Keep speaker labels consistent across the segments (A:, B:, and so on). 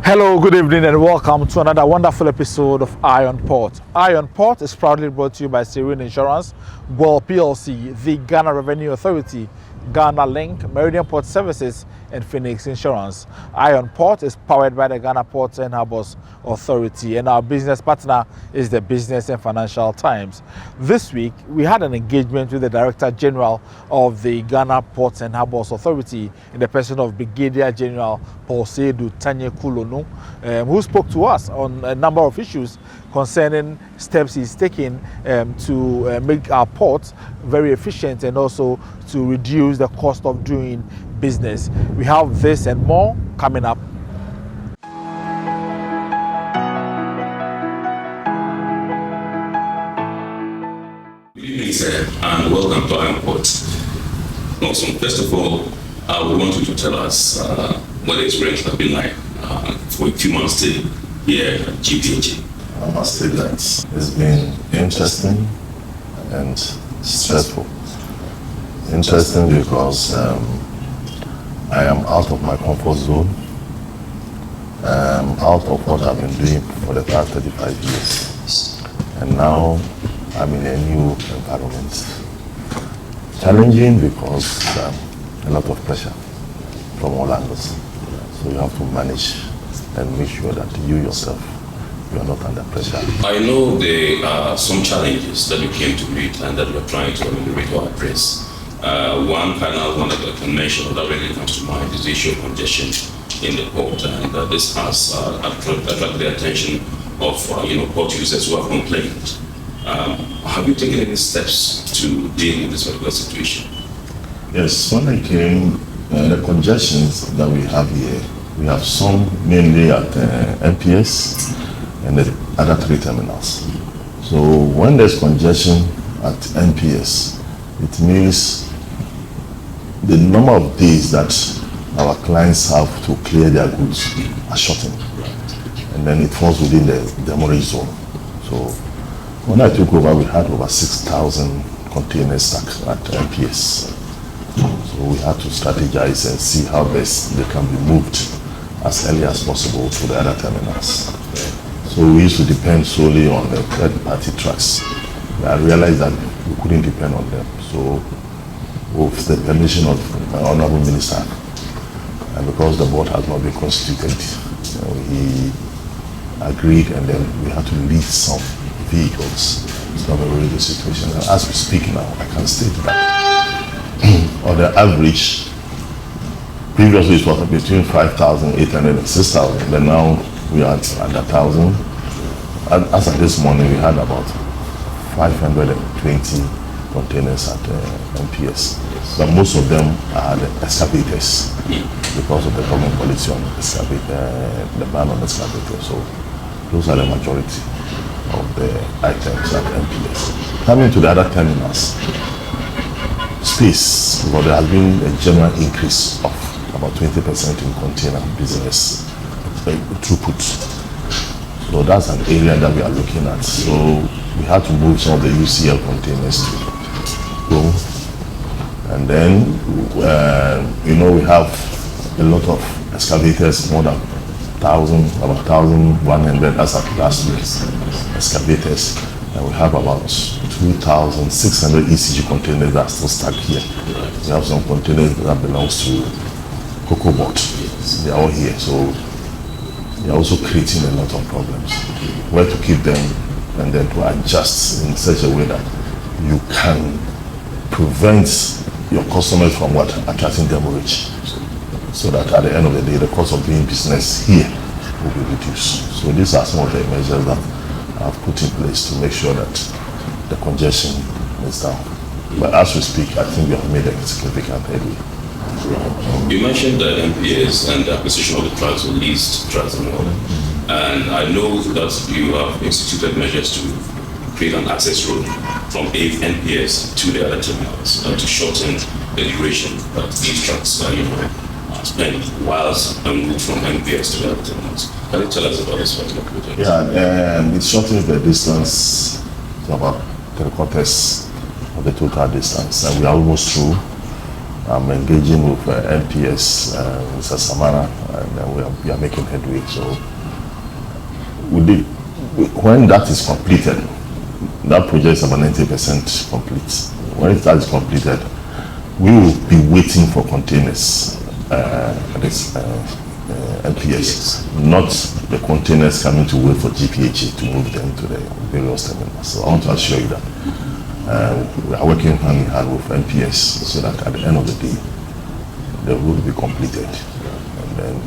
A: Hello, good evening, and welcome to another wonderful episode of Eye on Port. Eye on Port is proudly brought to you by Serene Insurance, World PLC, the Ghana Revenue Authority, Ghana Link, Meridian Port Services, and Phoenix Insurance. Eye on Port is powered by the Ghana Ports and Harbours Authority, and our business partner is the Business and Financial Times. This week, we had an engagement with the Director General of the Ghana Ports and Harbours Authority in the person of Brigadier General Paul Seydou Tanye Kulonu, who spoke to us on a number of issues concerning steps he's taking to make our ports very efficient and also to reduce the cost of doing business. We have this and more coming up.
B: Good evening, sir, and welcome to Eye on Port. Awesome. First of all, we want you to tell us what the experience has been like for a few months stay here at GPHA.
C: I must say that it's been interesting and stressful. Interesting because I am out of my comfort zone, out of what I've been doing for the past 35 years. And now I'm in a new environment. Challenging because a lot of pressure from all angles. So you have to manage and make sure that you yourself, you are not under pressure.
B: I know there are some challenges that you came to meet and that you are trying to ameliorate or address. One that I can mention that really comes to mind is the issue of congestion in the port, and this has attracted the attention of port users who have complained. Have you taken any steps to deal with this particular situation?
C: Yes, when I came, the congestions that we have here, we have some mainly at NPS and the other three terminals. So when there's congestion at NPS, it means the number of days that our clients have to clear their goods are shortened. And then it falls within the demurrage zone. So when I took over, we had over 6,000 containers stuck at NPS. So we had to strategize and see how best they can be moved as early as possible to the other terminals. So we used to depend solely on the third-party trucks. I realized that we couldn't depend on them. So with the permission of my Honorable Minister, and because the board has not been constituted, he agreed, and then we had to lease some vehicles. It's not a really good situation. And as we speak now, I can state that on the average, previously it was between 5,800 and 6,000, but now we are at 1,000. And as of this morning, we had about 520 containers at NPS. But most of them are the excavators because of the government policy on the ban on excavators. So those are the majority of the items at NPS. Coming to the other terminals, space, because there has been a general increase of about 20% in container business throughput. So that's an area that we are looking at. So we had to move some of the UCL containers to go. And then, we have a lot of excavators, more than 1,000, about 1,100 as of last week, excavators. And we have about 2,600 ECG containers that are still stuck here. We have some containers that belongs to COCOBOT. They are all here. So they are also creating a lot of problems. Where to keep them and then to adjust in such a way that you can prevent your customers from attracting demurrage. So that at the end of the day, the cost of doing business here will be reduced. So these are some of the measures that I have put in place to make sure that the congestion is down. But as we speak, I think we have made a significant headway.
B: You mentioned the NPS and the acquisition of the trucks or leased trucks and all. And I know that you have instituted measures to create an access road from NPS to the other terminals to shorten the duration that these trucks spend whilst moved from NPS to the other terminals. Can you tell us about this particular project?
C: Yeah, it shortens the distance to about 3/4 of the total distance, and we are almost through. I'm engaging with NPS, Mr. Samara, and we are making headway. So when that is completed, that project is about 90% complete. When that is completed, we will be waiting for containers at this NPS, not the containers coming to wait for GPHA to move them to the various terminals. So I want to assure you that we are working hand in hand with NPS so that at the end of the day, the route will be completed. And then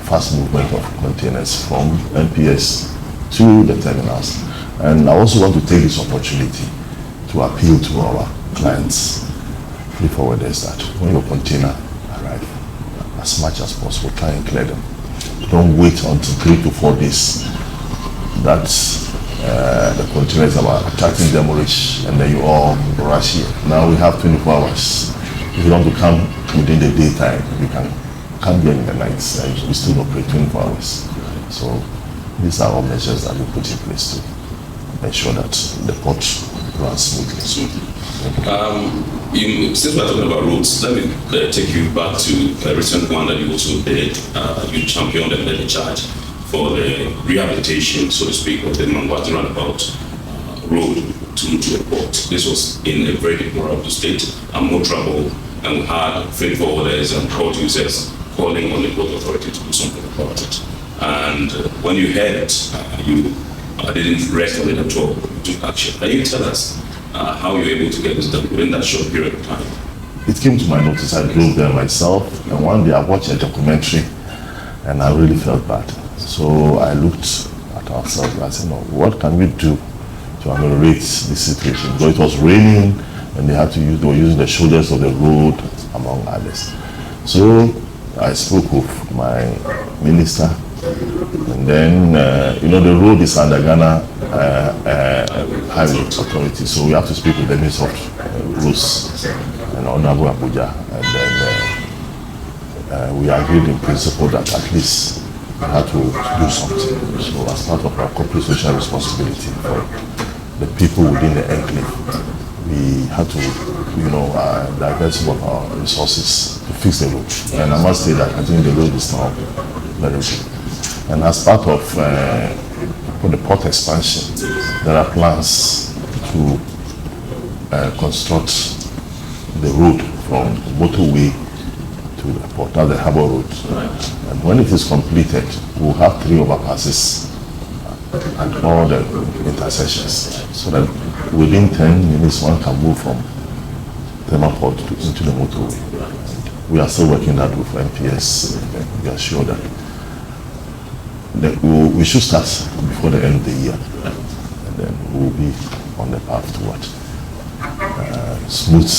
C: fast movement of containers from NPS to the terminals. And I also want to take this opportunity to appeal to our clients, freight forwarders, that when your container arrives, as much as possible, try and clear them. Don't wait until 3 to 4 days that the container is about attracting demolish, and then you all rush here. Now we have 24 hours. If you want to come within the daytime, you can come here in the nights, and we still operate 24 hours. So these are all measures that we put in place to ensure that the port runs smoothly.
B: Since we're talking about roads, let me take you back to a recent one that you also did. You championed and led the charge for the rehabilitation, so to speak, of the Mangwati roundabout road to the port. This was in a very deplorable state and more trouble, and we had freight forwarders and port users calling on the Port Authority to do something about it. And when you heard it, you didn't rest on it at all. You took action. Can you tell us how you were able to get this done within that short period of time?
C: It came to my notice. I drove there myself, and one day I watched a documentary, and I really felt bad. So I looked at ourselves and I said, no, what can we do to ameliorate this situation? Because it was raining, and they were using the shoulders of the road, among others. So I spoke with my minister, and then, the road is under Ghana Highway Authority, so we have to speak with the Minister of Roads and Honorable Abuja, and then we agreed in principle that at least we had to do something. So as part of our corporate social responsibility for the people within the enclave, we had to, divert some of our resources to fix the road. And I must say that I think the road is now very good. And as part of for the port expansion, there are plans to construct the road from motorway to the port, that's the Harbour road. And when it is completed, we'll have 3 overpasses and all the intersections, so that within 10 minutes one can move from Tema port into the motorway. And we are still working that with NPS. We are sure that we should start before the end of the year, and then we'll be on the path toward smooth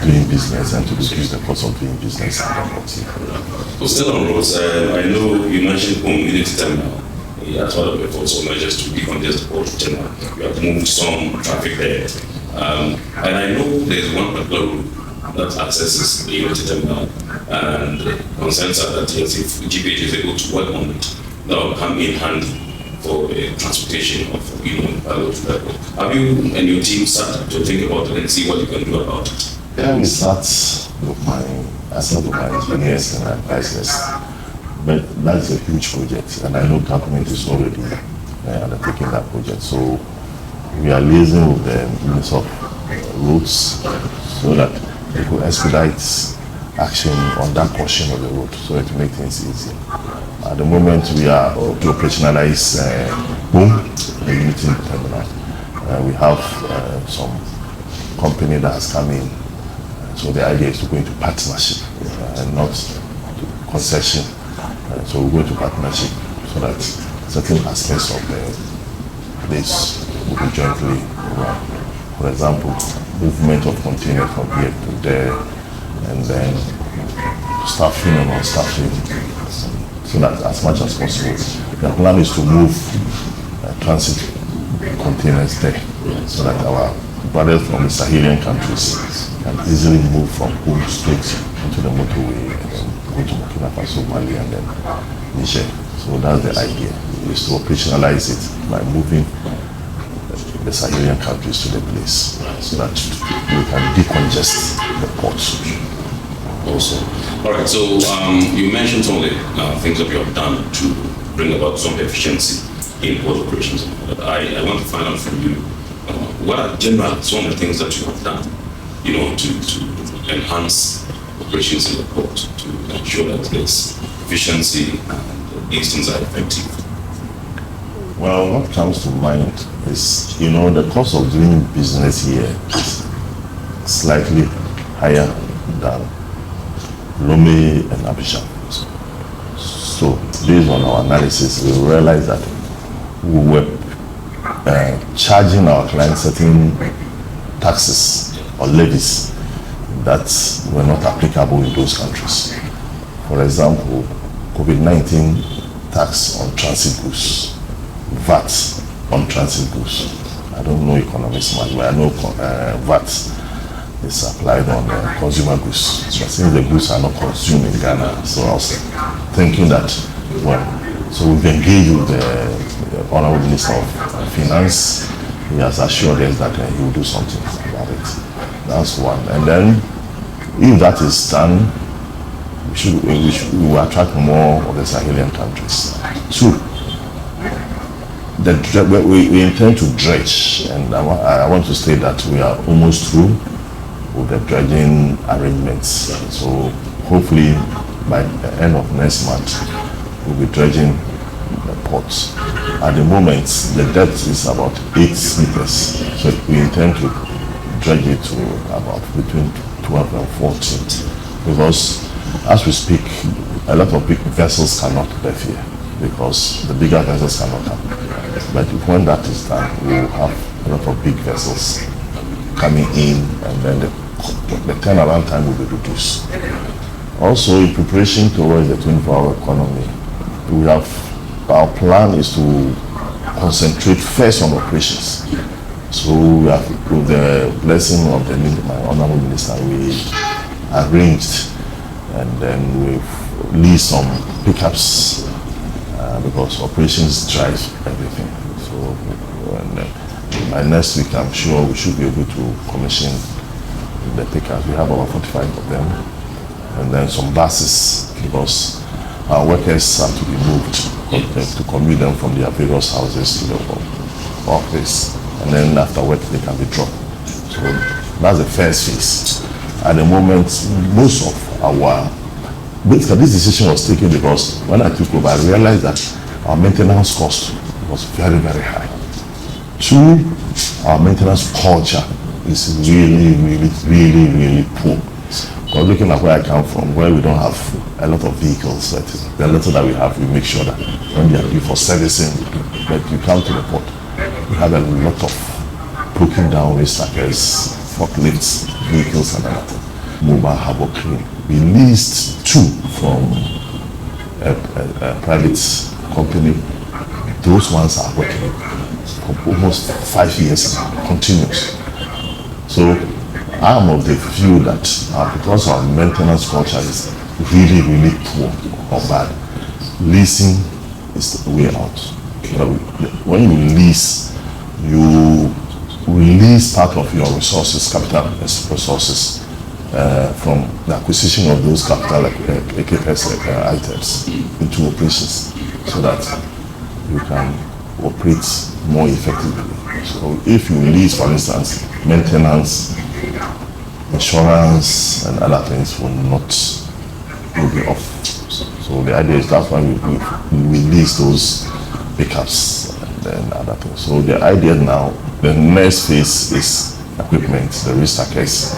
C: doing business and to reduce the cost of doing business.
B: So still on roads, I know you mentioned community terminal. As part of efforts or measures to decongest the port terminal, we have moved some traffic there. And I know there's one particular route that accesses the Unity terminal, and concerns are that yes, if GPHA is able to work on it, that will come in handy for the transportation of cargo to that road. Have you and your team started to think about it and see what you can do about it?
C: Yeah, we start with my engineers and advisors, but that's a huge project, and I know government is already undertaking that project. So we are liaising with the Minister of Roads so that they could expedite action on that portion of the road so to make things easier. At the moment, we are to operationalize the Unity terminal. We have some company that has come in. So the idea is to go into partnership and not concession. So we go into partnership so that certain aspects of this will be jointly run. For example, movement of containers from here to there, and then staffing and non-staffing, so that as much as possible. The plan is to move transit containers there, so that our brothers from the Sahelian countries can easily move from home straight into the motorway and then go to Burkina Faso, Mali, and then Niger. So that's the idea, is to operationalize it by moving the Sahelian countries to the place, so that we can decongest the ports.
B: Awesome. All right, so you mentioned some of the things that you have done to bring about some efficiency in port operations. I want to find out from you, what are generally some of the things that you have done, to enhance operations in the port, to ensure that there's efficiency and these things are effective?
C: Well, what comes to mind is, the cost of doing business here is slightly higher than Lome and Abidjan. So, based on our analysis, we realized that we were charging our clients certain taxes or levies that were not applicable in those countries. For example, COVID-19 tax on transit goods, VAT on transit goods. I don't know economics much, but I know VAT is applied on consumer goods. But since the goods are not consumed in Ghana, so I was thinking that, so we've engaged with the Honorable Minister of Finance. He has assured us that he will do something about it. That's one. And then, if that is done, we will attract more of the Sahelian countries. Two, we intend to dredge, and I want to state that we are almost through with the dredging arrangements. So hopefully by the end of next month, we'll be dredging the ports. At the moment, the depth is about 8 meters, so we intend to dredge it to about between 12 and 14, because as we speak, a lot of big vessels cannot berth here, because the bigger vessels cannot come. But when that is done, we will have a lot of big vessels coming in, and then the turnaround time will be reduced. Also, in preparation towards the 24-hour economy, our plan is to concentrate first on operations. So we have, with the blessing of my Honorable Minister, we arranged and then we've leased some pickups because operations drive everything. So by next week, I'm sure we should be able to commission the pickups. We have about 45 of them, and then some buses, because our workers have to be moved to commute them from their various houses to the office, and then after work they can be dropped. So that's the first phase. At the moment, most of basically this decision was taken because when I took over, I realized that our maintenance cost was very, very high. Two, our maintenance culture is really, really, really, really poor. But looking at where I come from, where we don't have a lot of vehicles, the little that we have, we make sure that when they are due for servicing, that you come to the port, we have a lot of broken down race stackers, forklifts, vehicles, and everything. Mobile harbor crane. We leased 2 from a private company. Those ones are working for almost 5 years continuous. So I'm of the view that because our maintenance culture is really, really poor or bad, leasing is the way out. When you lease, you release part of your resources, capital resources, from the acquisition of those capital items into operations, so that you can operate more effectively. So if you lease, for instance, maintenance, insurance, and other things will be off. So the idea is that's why we lease those pickups and then other things. So the idea now, the next phase is equipment, the race stackers,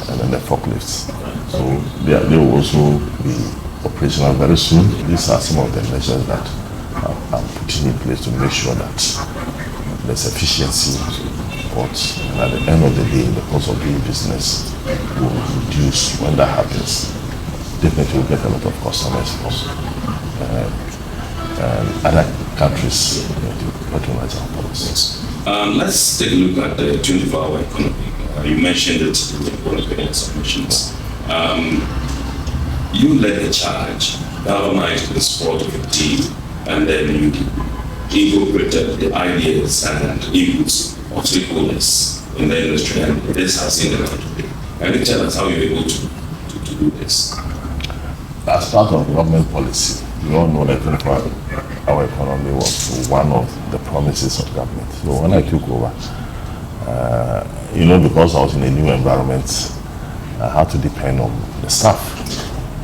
C: and then the forklifts. So they will also be operational very soon. These are some of the measures that I'm putting in place to make sure that there's efficiency in the ports, and at the end of the day, the cost of doing business will reduce. When that happens, definitely we'll get a lot of customers from other countries to patronize our ports.
B: Let's take a look at the 24-hour economy. You mentioned it in one of the submissions. You led the charge, galvanized the support of the team, and then you incorporated the ideas and inputs of stakeholders in the industry, and this has seen the country. Can you tell us how you're able to do do this?
C: As part of government policy, we all know that 24-hour economy was one of the promises of government. So when I took over, because I was in a new environment, I had to depend on the staff.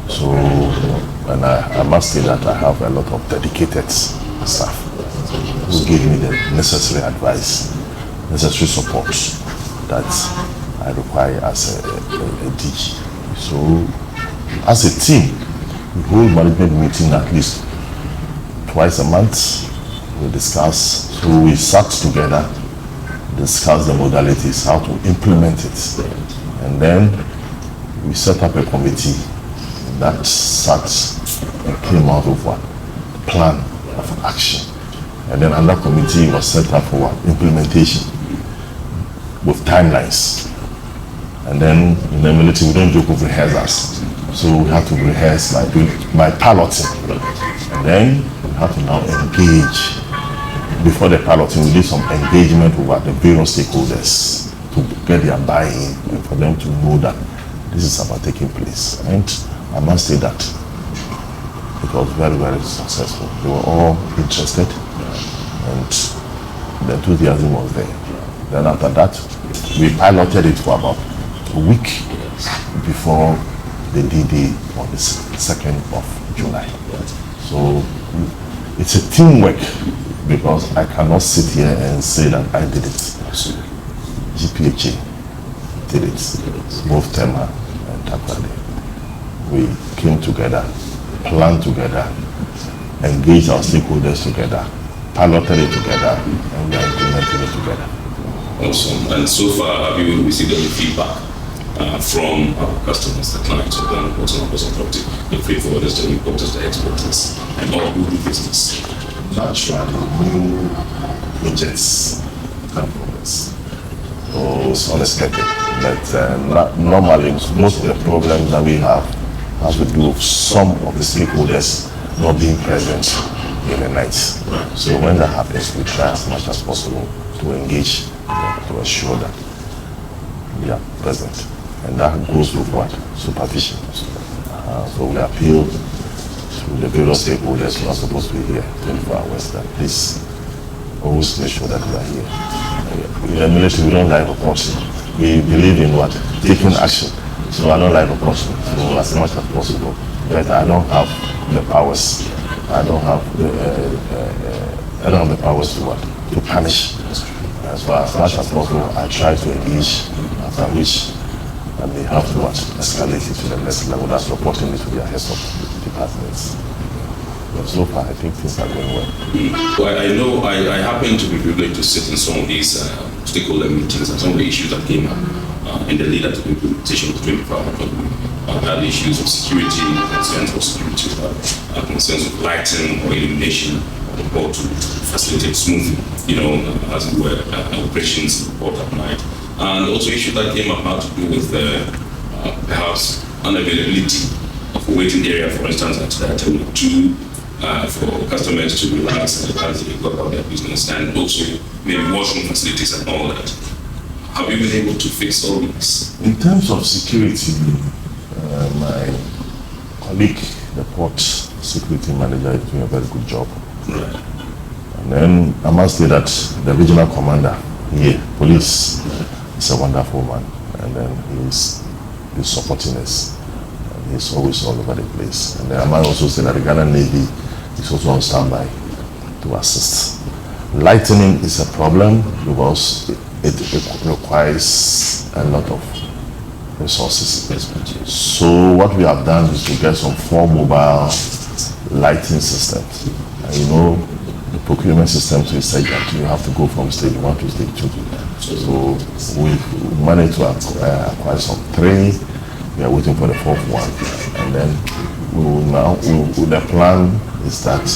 C: So, and I must say that I have a lot of dedicated staff who give me the necessary advice, necessary support that I require as a DG. So, as a team, we hold management meeting at least twice a month. We discuss, so we sat together, discuss the modalities, how to implement it. And then we set up a committee that sat and came out of what? Plan of action. And then another committee was set up for what? Implementation with timelines. And then in the military, we don't joke with rehearsals. So we have to rehearse by piloting. And then we have to now engage. Before the piloting, we did some engagement with the various stakeholders to get their buy-in and for them to know that this is about taking place. And I must say that it was very, very successful. They were all interested and the enthusiasm was there. Then after that, we piloted it for about a week before the D-Day on the 2nd of July. So it's a teamwork because I cannot sit here and say that I did it. GPHA did it, both Tema and Takoradi. We came together, planned together, engaged our stakeholders together, piloted it together, and we are implementing it together.
B: Awesome. And so far, have you received any feedback from our customers, the clients of the Ports and Harbours Authority, the freight forwarders, the importers, the exporters, and all who do business?
C: Naturally, new projects come from us. So it's unexpected. But normally, most of the problems that we have to do with some of the stakeholders not being present in the night. So when that happens, we try as much as possible to engage to ensure that we are present. And that goes with what? Supervision. So we appeal to the various stakeholders who are supposed to be here 24 hours that please always make sure that we are here. In the military, we don't like oppression. We believe in what? Taking action. So I don't like oppression. So as much as possible. But I don't have the powers. I don't have the powers to what? To punish. So as much as possible, I try to engage, after which I may have to escalate it to the next level. That's reporting it to their heads of departments. But so far, I think things are going well.
B: Well, I know I happen to be privileged to sit in some of these stakeholder meetings and some of the issues that came up in the lead up to the implementation of the 24-hour economy. Had issues of security, concerns of security, concerns of lighting or illumination of the port to facilitate smooth, as it were, operations in the port at night. And also issues that came up had to do with perhaps unavailability of a waiting area, for instance, at Terminal 2, for customers to relax as they go about their business, and also maybe washroom facilities and all that. Have you been able to fix all these?
C: In terms of security, my colleague, the port security manager, is doing a very good job.
B: Right.
C: And then I must say that the regional commander here, police, is a wonderful man. And then he's supporting us. And he's always all over the place. And then I might also say that the Ghana Navy is also on standby to assist. Lightning is a problem because it requires a lot of resources. So what we have done is to get some 4 mobile lighting systems. And the procurement system to say that you have to go from stage 1 to stage 2. So we managed to acquire some 3. We are waiting for the 4th one. And then the plan is that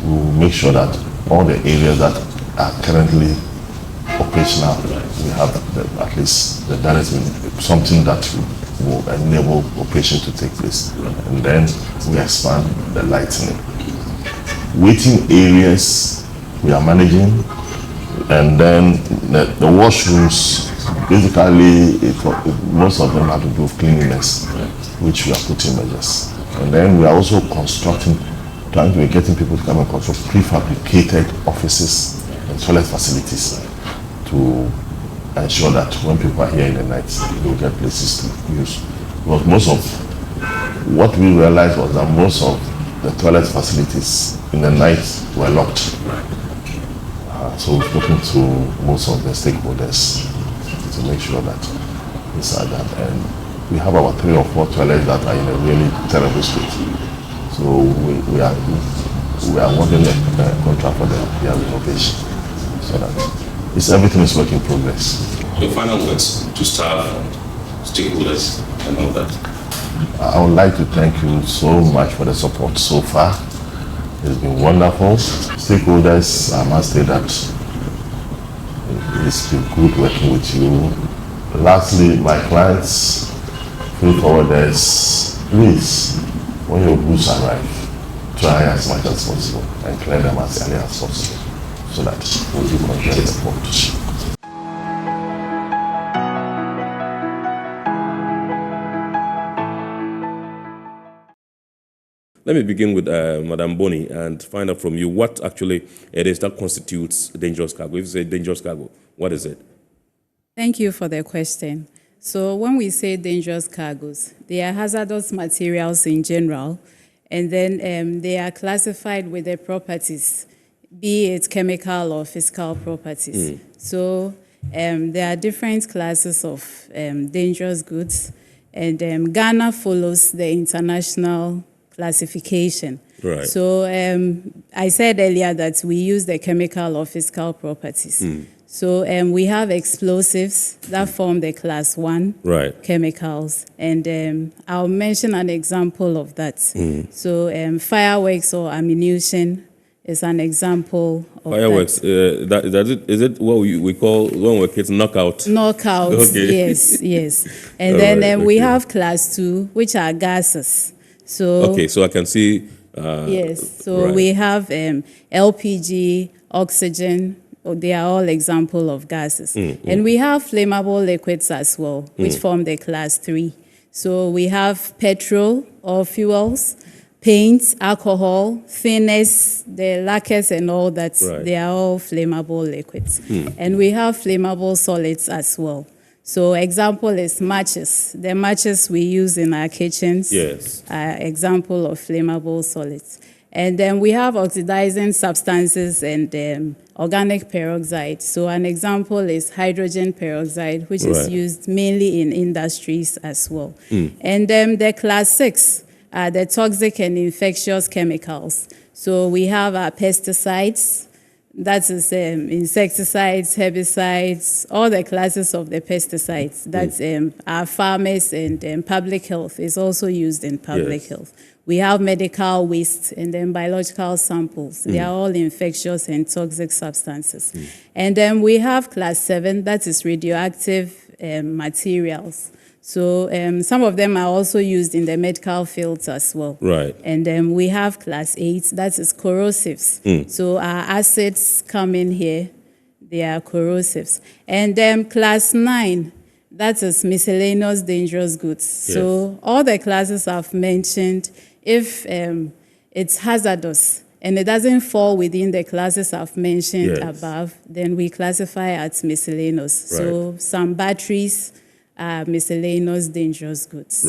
C: we will make sure that all the areas that are currently operational, we have at least the direct something that will enable operation to take place. And then we expand the lighting. Waiting areas we are managing, and then the washrooms, basically most of them have to do with cleanliness. which we are putting measures. And then we are also trying to be getting people to come and construct prefabricated offices and toilet facilities to ensure that when people are here in the night, they will get places to use. Because most of what we realized was that most of the toilet facilities in the night were locked. So we've spoken to most of the stakeholders to make sure that inside that, and we have about 3 or 4 toilets that are in a really terrible state. So we are awarding a contract for their renovation, so that everything is work in progress.
B: Your final words to staff, stakeholders, and all that.
C: I would like to thank you so much for the support so far. It's been wonderful. Stakeholders, I must say that it's been good working with you. Lastly, my clients, freight forwarders, please, when your goods arrive, try as much as possible and clear them as early as possible so that we'll be content the port.
B: Let me begin with Madam Boni and find out from you what actually it is that constitutes dangerous cargo. If you say dangerous cargo, what is it?
D: Thank you for the question. So when we say dangerous cargoes, they are hazardous materials in general, and then they are classified with their properties, be it chemical or physical properties. So there are different classes of dangerous goods, and Ghana follows the international classification.
B: Right.
D: So I said earlier that we use the chemical or physical properties. So we have explosives that form the class 1 chemicals, and I'll mention an example of that. So fireworks or ammunition is an example of
B: fireworks. Is it what we call when we're kids knockouts?
D: Knockouts, okay. Yes. And then we have class 2, which are gases. So
B: okay, so I can see.
D: Yes, so we have LPG, oxygen. They are all examples of gases. And we have flammable liquids as well, which form the class 3. So we have petrol or fuels, paint, alcohol, thinners, the lacquers and all that. They are all flammable liquids. And we have flammable solids as well. So example is matches. The matches we use in our kitchens are example of flammable solids. And then we have oxidizing substances and organic peroxide. So an example is hydrogen peroxide, which is used mainly in industries as well. And then the class 6 are the toxic and infectious chemicals. So we have our pesticides, that is insecticides, herbicides, all the classes of the pesticides. That's our farmers and public health is also used in public health. We have medical waste and then biological samples. They are all infectious and toxic substances. And then we have class 7, that is radioactive materials. So some of them are also used in the medical fields as well. And then we have class 8, that is corrosives. So our acids come in here, they are corrosives. And then class 9, that is miscellaneous dangerous goods. So all the classes I've mentioned, if it's hazardous and it doesn't fall within the classes I've mentioned above, then we classify as miscellaneous. So some batteries, miscellaneous dangerous goods.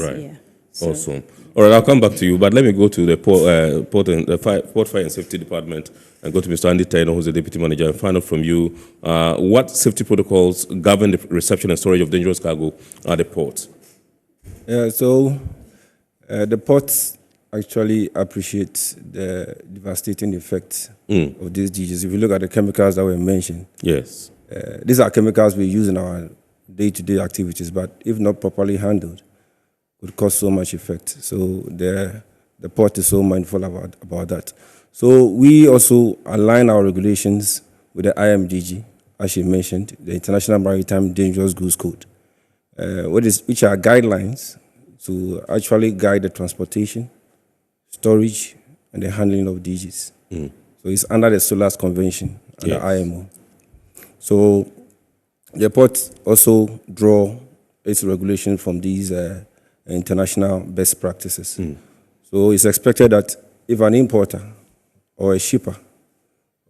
B: Awesome. All right, I'll come back to you, but let me go to the Port Fire and Safety Department and go to Mr. Andy Taylor, who's the Deputy Manager, and find out from you what safety protocols govern the reception and storage of dangerous cargo at the port.
E: So the ports actually appreciate the devastating effect of these DGs. If you look at the chemicals that were mentioned, these are chemicals we use in our day-to-day activities, but if not properly handled, would cause so much effect. So the port is so mindful about that. So we also align our regulations with the IMDG, as you mentioned, the International Maritime Dangerous Goods Code, which are guidelines to actually guide the transportation, storage, and the handling of DGs. So it's under the SOLAS Convention and the IMO. So the port also draw its regulation from these international best practices. So it's expected that if an importer or a shipper,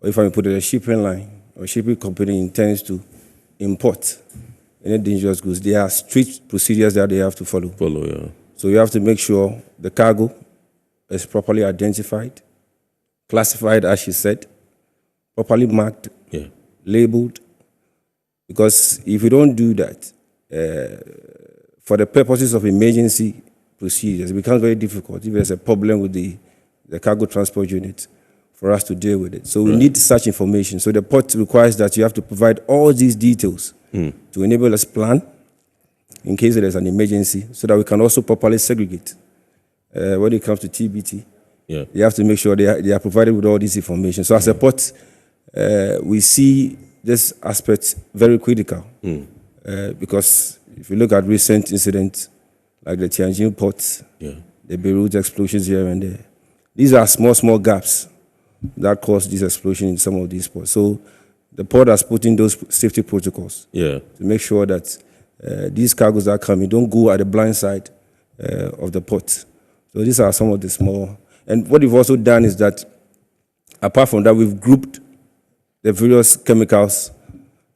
E: or if I put it a shipping line or shipping company intends to import any dangerous goods, there are strict procedures that they have to follow. So you have to make sure the cargo is properly identified, classified, as she said, properly marked, labeled. Because if you don't do that, for the purposes of emergency procedures, it becomes very difficult if there's a problem with the cargo transport unit for us to deal with it. So we need such information. So the port requires that you have to provide all these details to enable us plan in case there's an emergency, so that we can also properly segregate. When it comes to TBT, you have to make sure they are provided with all this information. So as a port, we see this aspect very critical because if you look at recent incidents like the Tianjin port, the Beirut explosions here and there, these are small gaps that cause this explosion in some of these ports. So the port has put in those safety protocols to make sure that these cargoes that come in don't go at the blind side of the port. So these are some of the small. And what we've also done is that, apart from that, we've grouped the various chemicals.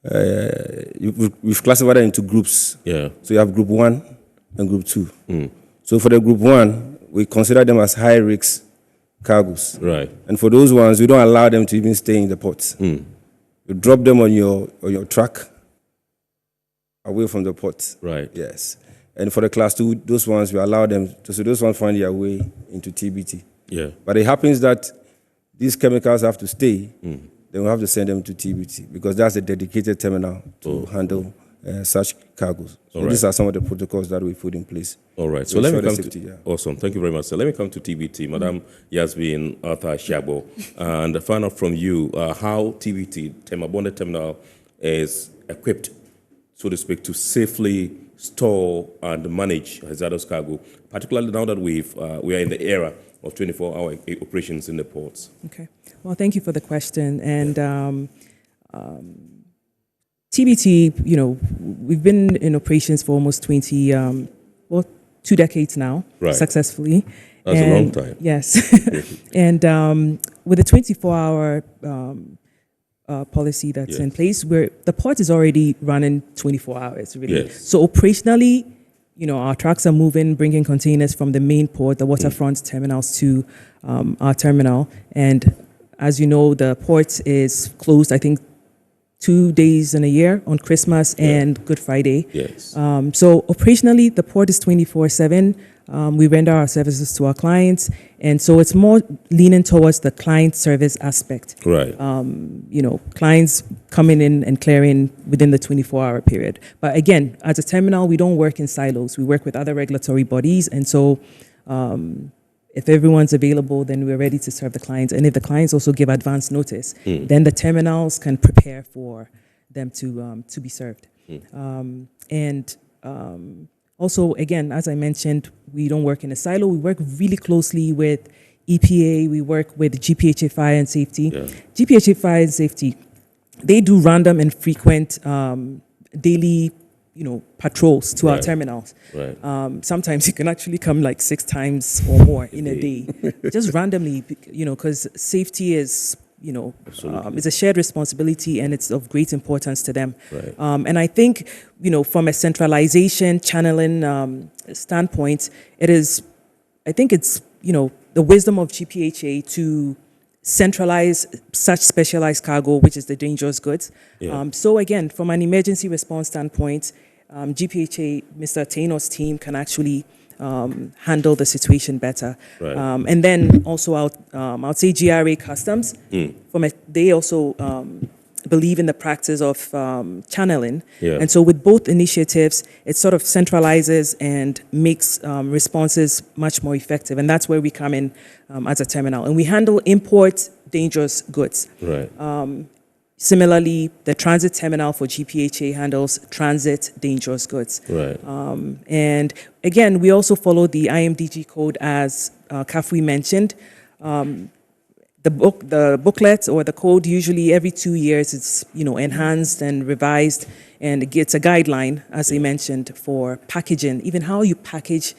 E: We've classified them into groups. So you have group 1 and group 2. So for the group 1, we consider them as high-risk cargoes. And for those ones, we don't allow them to even stay in the port. You drop them on your truck away from the port. Yes. And for the class 2, those ones, we allow them to, so those ones find their way into TBT. But it happens that these chemicals have to stay, then we have to send them to TBT because that's a dedicated terminal to handle such cargoes. So these are some of the protocols that we put in place.
F: So let me come to, awesome, thank you very much. So let me come to TBT. Madam Yasmin Arthur Shabo, and find out from you how TBT, Tema Bonded Terminal, is equipped, so to speak, to safely store and manage hazardous cargo, particularly now that we are in the era of 24-hour operations in the ports.
G: Okay. Well, thank you for the question. And TBT, we've been in operations for almost 2 decades now, successfully.
F: That's a long time.
G: Yes. And with the 24-hour policy that's in place, where the port is already running 24 hours, really. So operationally, our trucks are moving, bringing containers from the main port, the waterfront terminals, to our terminal. And as you know, the port is closed, I think, 2 days in a year, on Christmas and Good Friday. So operationally, the port is 24/7. We render our services to our clients, and so it's more leaning towards the client service aspect. Clients coming in and clearing within the 24-hour period. But again, as a terminal, we don't work in silos. We work with other regulatory bodies, and so if everyone's available, then we're ready to serve the clients. And if the clients also give advance notice, then the terminals can prepare for them to be served. Also, again, as I mentioned, we don't work in a silo. We work really closely with EPA. We work with GPHA Fire and Safety. GPHA Fire and Safety, they do random and frequent daily patrols to our terminals. Sometimes it can actually come like 6 times or more in a day, just randomly, because safety is, it's a shared responsibility and it's of great importance to them. And I think, from a centralization, channeling standpoint, I think it's, the wisdom of GPHA to centralize such specialized cargo, which is the dangerous goods. So again, from an emergency response standpoint, GPHA, Mr. Taino's team can actually handle the situation better. And then also, I'll say GRA Customs, they also believe in the practice of channeling. And so with both initiatives, it sort of centralizes and makes responses much more effective. And that's where we come in as a terminal. And we handle import dangerous goods. Similarly, the transit terminal for GPHA handles transit dangerous goods. And again, we also follow the IMDG code, as Kafui mentioned. the booklet or the code, usually every 2 years, it's enhanced and revised, and it gets a guideline, as I mentioned, for packaging, even how you package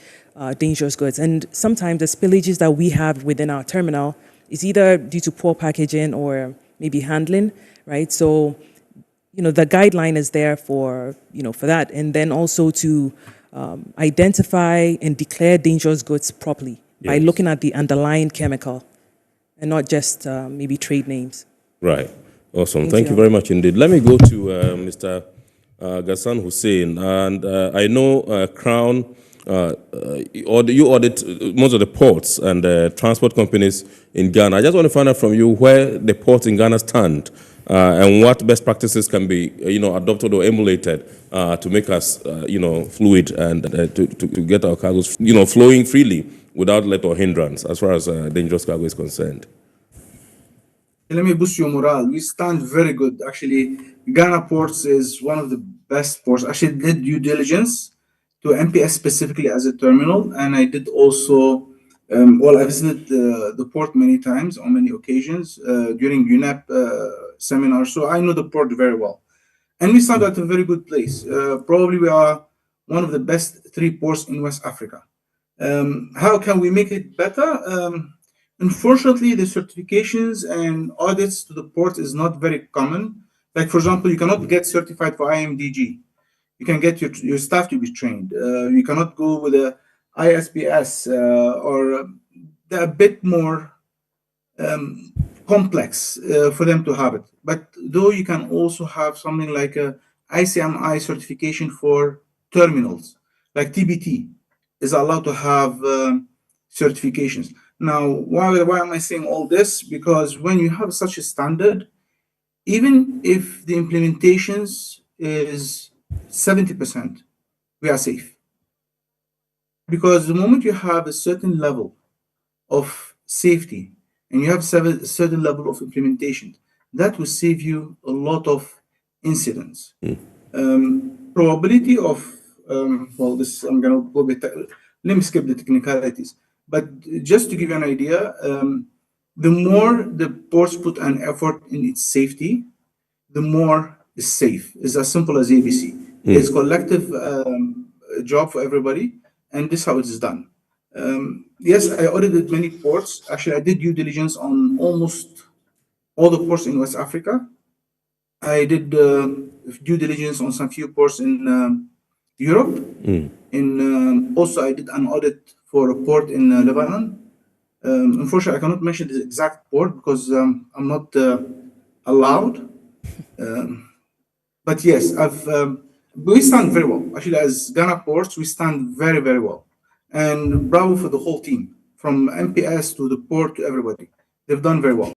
G: dangerous goods. And sometimes the spillages that we have within our terminal is either due to poor packaging or maybe handling, right? So, the guideline is there for that, and then also to identify and declare dangerous goods properly by looking at the underlying chemical, and not just maybe trade names.
F: Right. Awesome. Thank you very much indeed. Let me go to Mr. Ghassan Hussein. And I know Crown, you audit most of the ports and transport companies in Ghana. I just want to find out from you where the ports in Ghana stand and what best practices can be adopted or emulated to make us fluid and to get our cargoes flowing freely without let or hindrance as far as dangerous cargo is concerned.
H: Let me boost your morale. We stand very good. Actually, Ghana Ports is one of the best ports. Actually, did due diligence to MPS specifically as a terminal, and I did also, I visited the port many times on many occasions during UNEP seminars, so I know the port very well. And we stand at a very good place. Probably we are one of the best 3 ports in West Africa. How can we make it better? Unfortunately, the certifications and audits to the port is not very common. Like, for example, you cannot get certified for IMDG. You can get your staff to be trained. You cannot go with a ISPS or they're a bit more complex for them to have it. But though you can also have something like a ICMI certification for terminals, like TBT is allowed to have certifications. Now, why am I saying all this? Because when you have such a standard, even if the implementations is 70%, we are safe. Because the moment you have a certain level of safety and you have a certain level of implementation, that will save you a lot of incidents. Probability of, this I'm going to go bit, let me skip the technicalities. But just to give you an idea, the more the ports put an effort in its safety, the more it's safe. It's as simple as ABC. It's collective job for everybody, and this is how it is done. Yes, I audited many ports. Actually, I did due diligence on almost all the ports in West Africa. I did due diligence on some few ports in Europe. Also, I did an audit for a port in Lebanon. Unfortunately, I cannot mention the exact port because I'm not allowed. But yes, we stand very well. Actually, as Ghana Ports, we stand very, very well. And bravo for the whole team, from MPS to the port to everybody. They've done very well.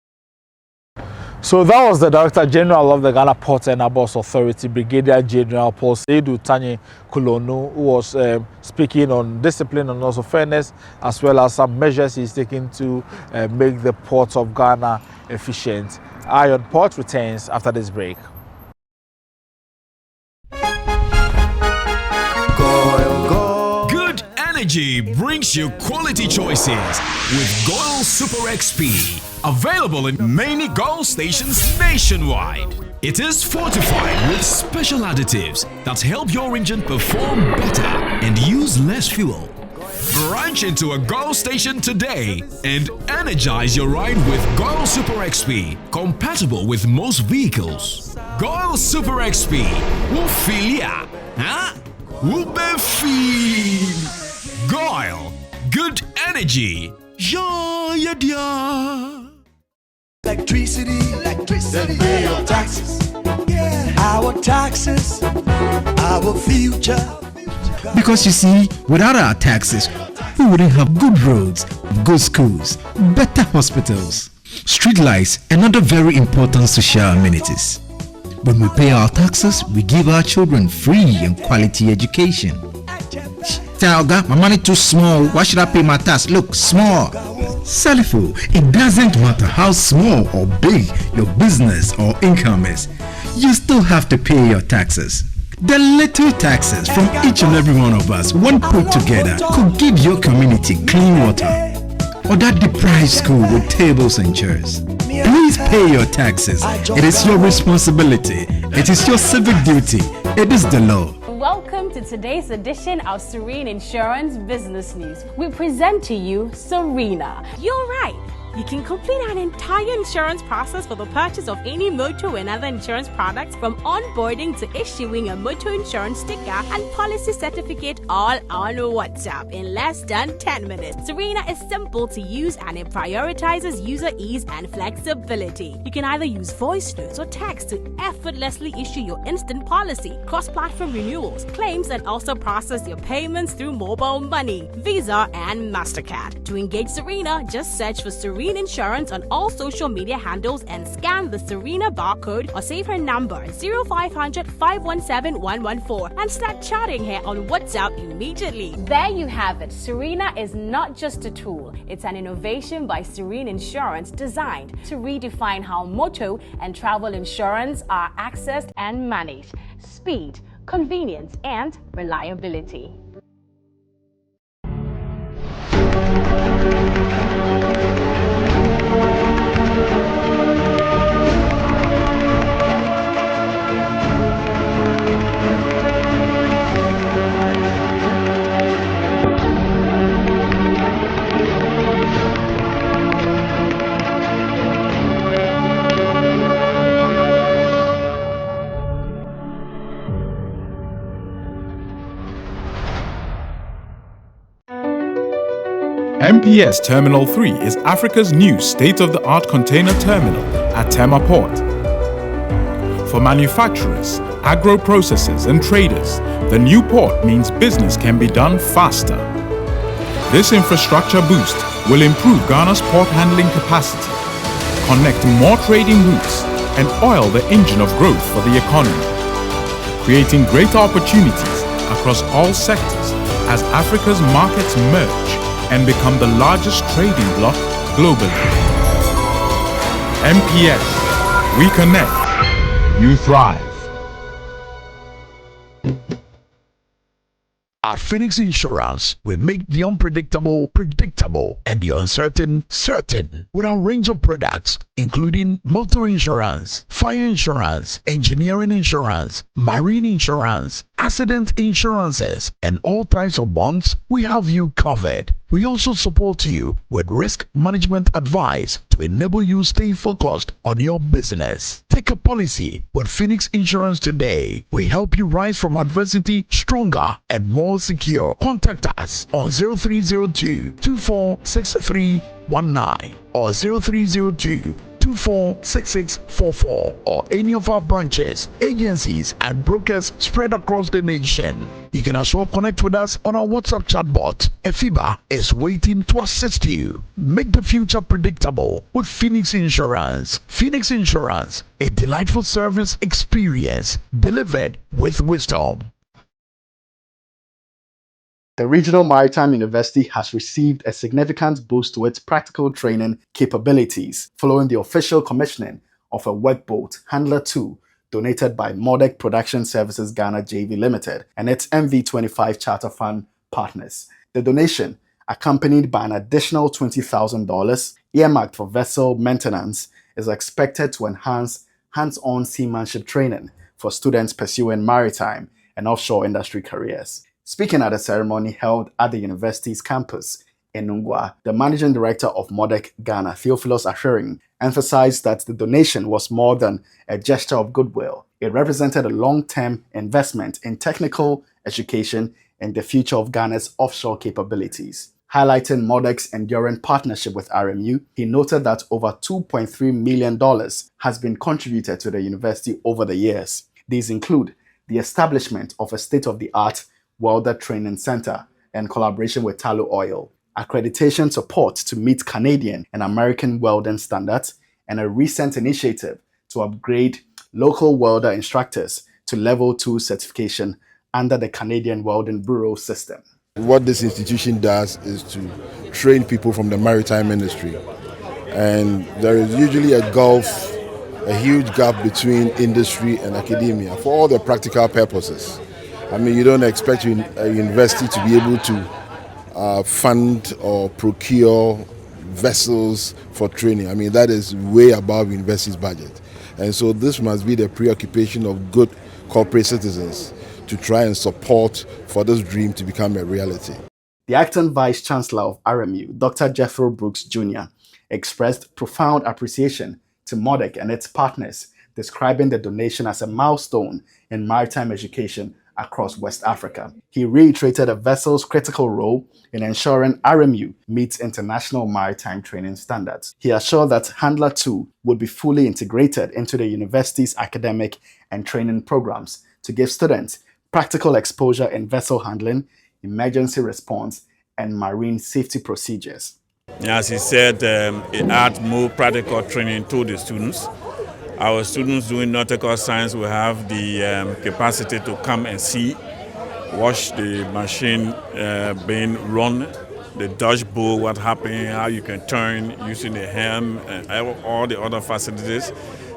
A: So that was the Director General of the Ghana Ports and Harbours Authority, Brigadier General Paul Seidu Tanye Kulonu, who was speaking on discipline and also fairness, as well as some measures he's taking to make the ports of Ghana efficient. Iron Port returns after this break.
I: Good energy brings you quality choices with Goil Super XP. Available in many Goil stations nationwide. It is fortified with special additives that help your engine perform better and use less fuel. Branch into a Goil station today and energize your ride with Goil Super XP, compatible with most vehicles. Goil Super XP, Wufilia, huh? Wubefeel. Goil, good energy. Yeah, yeah.
J: Electricity, then pay your taxes. Yeah. Our taxes, our future.
K: Because you see, without our taxes, we wouldn't have good roads, good schools, better hospitals, street lights, and other very important social amenities. When we pay our taxes, we give our children free and quality education. Talga, my money too small. Why should I pay my tax? Look, small. Salifo, it doesn't matter how small or big your business or income is, you still have to pay your taxes. The little taxes from each and every one of us, when put together, could give your community clean water, or that deprived school with tables and chairs. Please pay your taxes. It is your responsibility. It is your civic duty. It is the law.
L: Welcome to today's edition of Serene Insurance Business News. We present to you Serena. You're right. You can complete an entire insurance process for the purchase of any motor and other insurance products, from onboarding to issuing a motor insurance sticker and policy certificate, all on WhatsApp in less than 10 minutes. Serena is simple to use and it prioritizes user ease and flexibility. You can either use voice notes or text to effortlessly issue your instant policy, cross-platform renewals, claims, and also process your payments through mobile money, Visa, and MasterCard. To engage Serena, just search for Serena Insurance on all social media handles and scan the Serena barcode or save her number 0500 517 114 and start chatting her on WhatsApp immediately. There you have it. Serena is not just a tool, it's an innovation by Serene Insurance designed to redefine how motor and travel insurance are accessed and managed. Speed, convenience, and reliability.
M: MPS Terminal 3 is Africa's new state-of-the-art container terminal at Tema Port. For manufacturers, agro-processors and traders, the new port means business can be done faster. This infrastructure boost will improve Ghana's port handling capacity, connect more trading routes, and oil the engine of growth for the economy, creating greater opportunities across all sectors as Africa's markets merge and become the largest trading bloc globally. MPS, we connect, you thrive.
N: At Phoenix Insurance, we make the unpredictable predictable and the uncertain certain with our range of products, including motor insurance, fire insurance, engineering insurance, marine insurance, accident insurances, and all types of bonds. We have you covered. We also support you with risk management advice to enable you stay focused on your business. Take a policy with Phoenix Insurance today. We help you rise from adversity stronger and more secure. Contact us on 0302 246319 or 0302 246644 or any of our branches, agencies, and brokers spread across the nation. You can as well connect with us on our WhatsApp chatbot. FIBA is waiting to assist you. Make the future predictable with Phoenix Insurance. Phoenix Insurance, a delightful service experience delivered with wisdom.
O: The Regional Maritime University has received a significant boost to its practical training capabilities following the official commissioning of a workboat, Handler 2, donated by Modec Production Services Ghana JV Limited and its MV25 Charter Fund partners. The donation, accompanied by an additional $20,000 earmarked for vessel maintenance, is expected to enhance hands-on seamanship training for students pursuing maritime and offshore industry careers. Speaking at a ceremony held at the university's campus in Nungwa, the managing director of Modec Ghana, Theophilus Asherin, emphasized that the donation was more than a gesture of goodwill. It represented a long-term investment in technical education and the future of Ghana's offshore capabilities. Highlighting Modec's enduring partnership with RMU, he noted that over $2.3 million has been contributed to the university over the years. These include the establishment of a state-of-the-art welder training center and collaboration with Tullow Oil, accreditation support to meet Canadian and American welding standards, and a recent initiative to upgrade local welder instructors to Level 2 certification under the Canadian Welding Bureau system.
P: What this institution does is to train people from the maritime industry, and there is usually a huge gap between industry and academia for all the practical purposes. I mean, you don't expect a university to be able to fund or procure vessels for training. I mean, that is way above university's budget. And so this must be the preoccupation of good corporate citizens to try and support for this dream to become a reality.
O: The acting Vice Chancellor of RMU, Dr. Jethro Brooks Jr., expressed profound appreciation to MODEC and its partners, describing the donation as a milestone in maritime education across West Africa. He reiterated the vessel's critical role in ensuring RMU meets international maritime training standards. He assured that Handler 2 would be fully integrated into the university's academic and training programs to give students practical exposure in vessel handling, emergency response, and marine safety procedures.
Q: As he said, it adds more practical training to the students. Our students doing nautical science will have the capacity to come and see, watch the machine being run, the dashboard, what happening, how you can turn using the helm, and all the other facilities.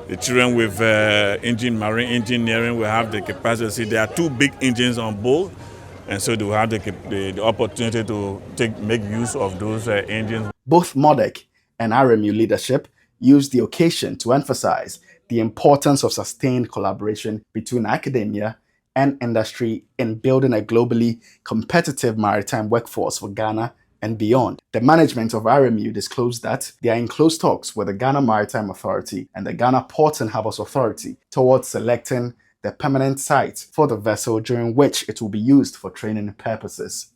Q: The children with marine engineering will have the capacity to see there are 2 big engines on board, and so they will have the opportunity to make use of those engines.
O: Both MODEC and RMU leadership used the occasion to emphasize the importance of sustained collaboration between academia and industry in building a globally competitive maritime workforce for Ghana and beyond. The management of RMU disclosed that they are in close talks with the Ghana Maritime Authority and the Ghana Ports and Harbours Authority towards selecting the permanent site for the vessel during which it will be used for training purposes.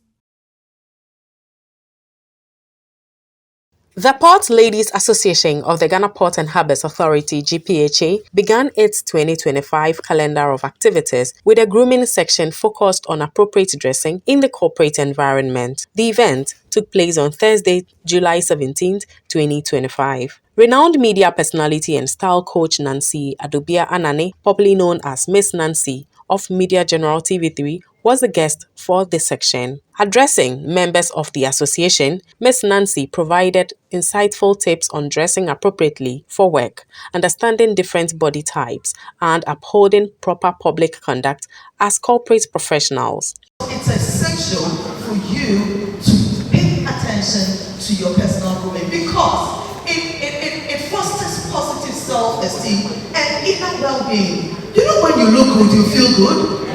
R: The Port Ladies Association of the Ghana Port and Harbours Authority (GPHA) began its 2025 calendar of activities with a grooming section focused on appropriate dressing in the corporate environment. The event took place on Thursday, July 17, 2025. Renowned media personality and style coach Nancy Adobia Anane, popularly known as Miss Nancy of Media General TV3, was the guest for this section. Addressing members of the association, Ms. Nancy provided insightful tips on dressing appropriately for work, understanding different body types, and upholding proper public conduct as corporate professionals.
S: It's essential for you to pay attention to your personal grooming because it fosters positive self-esteem and inner well-being. You know when you look good, you feel good?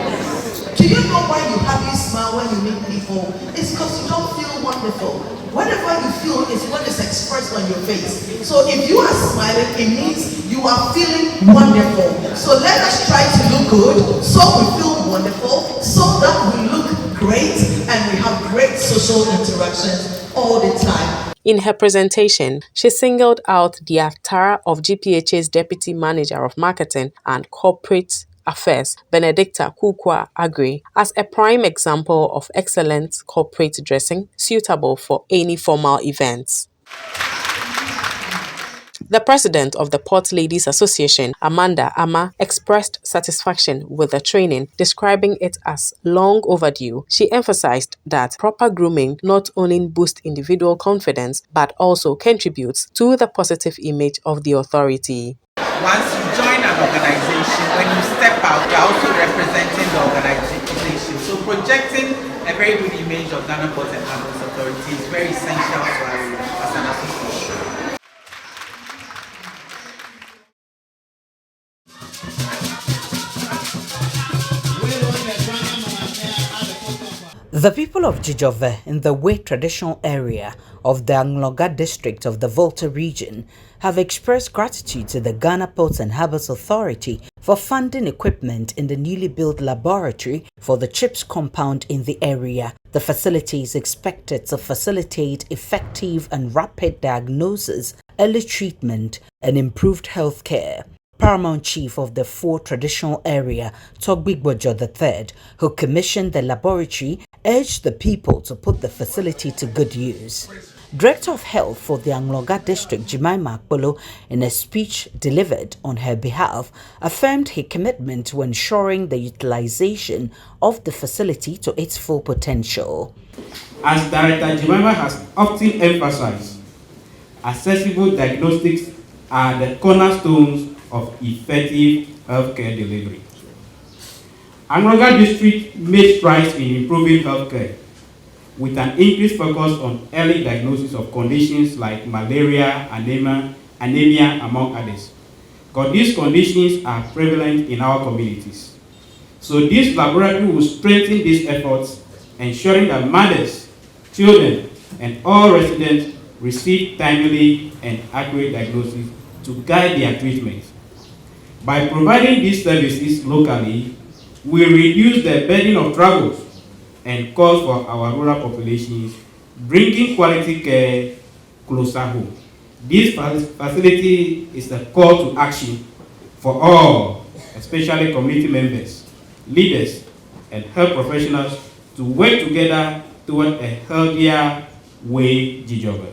S: Do you know why you hardly smile when you meet people? It's because you don't feel wonderful. Whatever you feel is what is expressed on your face. So if you are smiling, it means you are feeling wonderful. So let us try to look good, so we feel wonderful, so that we look great and we have great social interactions all the time.
R: In her presentation, she singled out the attire of GPHA's Deputy Manager of Marketing and Corporate Affairs, Benedicta Kukwa Agri, as a prime example of excellent corporate dressing suitable for any formal events. The president of the Port Ladies Association, Amanda Ama, expressed satisfaction with the training, describing it as long overdue. She emphasized that proper grooming not only boosts individual confidence but also contributes to the positive image of the authority.
T: Once you join an organization, when you step out, you're also representing the organization. So projecting a very good image of Ghana Port and Harbours Authority is very essential to us as an association.
U: The people of Jijove in the Way traditional area of the Angloga district of the Volta region have expressed gratitude to the Ghana Ports and Harbours Authority for funding equipment in the newly built laboratory for the CHIPS compound in the area. The facility is expected to facilitate effective and rapid diagnosis, early treatment, and improved health care. Paramount Chief of the 4 traditional area, Togbigbojo III, who commissioned the laboratory, urged the people to put the facility to good use. Director of Health for the Angloga District, Jemima Akpolo, in a speech delivered on her behalf, affirmed her commitment to ensuring the utilization of the facility to its full potential.
V: As Director Jemima has often emphasized, accessible diagnostics are the cornerstones of effective healthcare delivery. Angloga District made strides in improving healthcare with an increased focus on early diagnosis of conditions like malaria, anemia, among others. Because these conditions are prevalent in our communities. So this laboratory will strengthen these efforts, ensuring that mothers, children, and all residents receive timely and accurate diagnosis to guide their treatment. By providing these services locally, we reduce the burden of travels and costs for our rural populations, bringing quality care closer home. This facility is a call to action for all, especially community members, leaders, and health professionals to work together toward a healthier way Jijoba.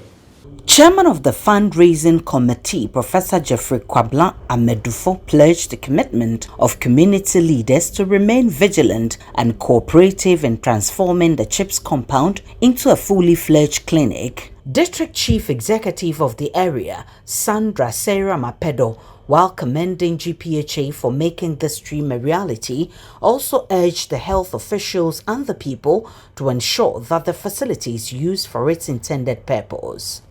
U: Chairman of the fundraising committee, Professor Jeffrey Kwabla Amedufo, pledged the commitment of community leaders to remain vigilant and cooperative in transforming the CHIPS compound into a fully fledged clinic. District Chief Executive of the area, Sandra Sarah Mapedo, while commending GPHA for making this dream a reality, also urged the health officials and the people to ensure that the facility is used for its intended purpose.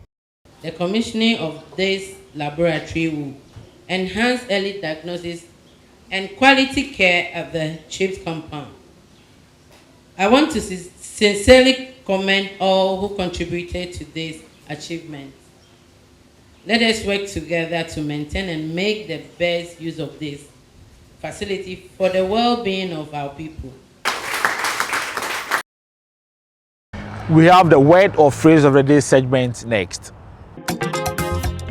C: The commissioning of this laboratory will enhance early diagnosis and quality care at the CHIPS compound. I want to sincerely commend all who contributed to this achievement. Let us work together to maintain and make the best use of this facility for the well-being of our people.
A: We have the word or phrase of the day segment next.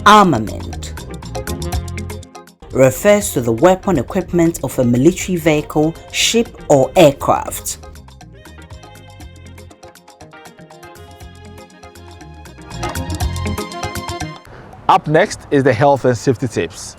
U: Armament refers to the weapon equipment of a military vehicle, ship, or aircraft.
A: Up next is the health and safety tips.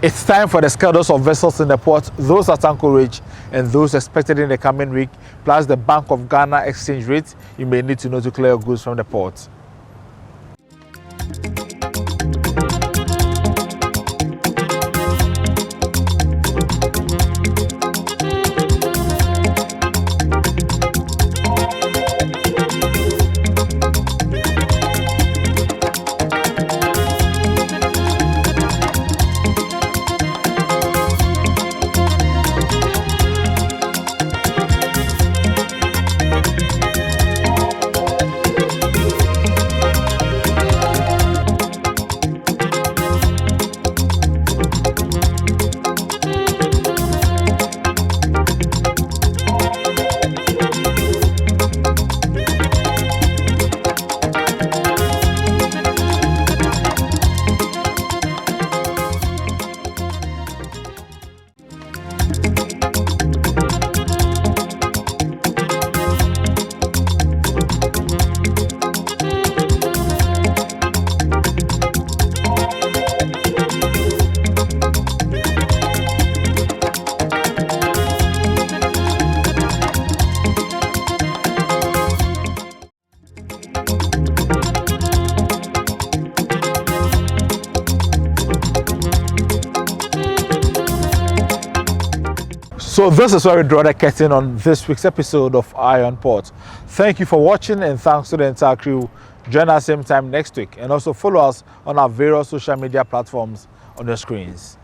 A: It's time for the schedules of vessels in the port, those at anchorage and those expected in the coming week, plus the Bank of Ghana exchange rate you may need to know to clear your goods from the port. So this is where we draw the curtain on this week's episode of Eye on Port. Thank you for watching and thanks to the entire crew. Join us same time next week and also follow us on our various social media platforms on your screens.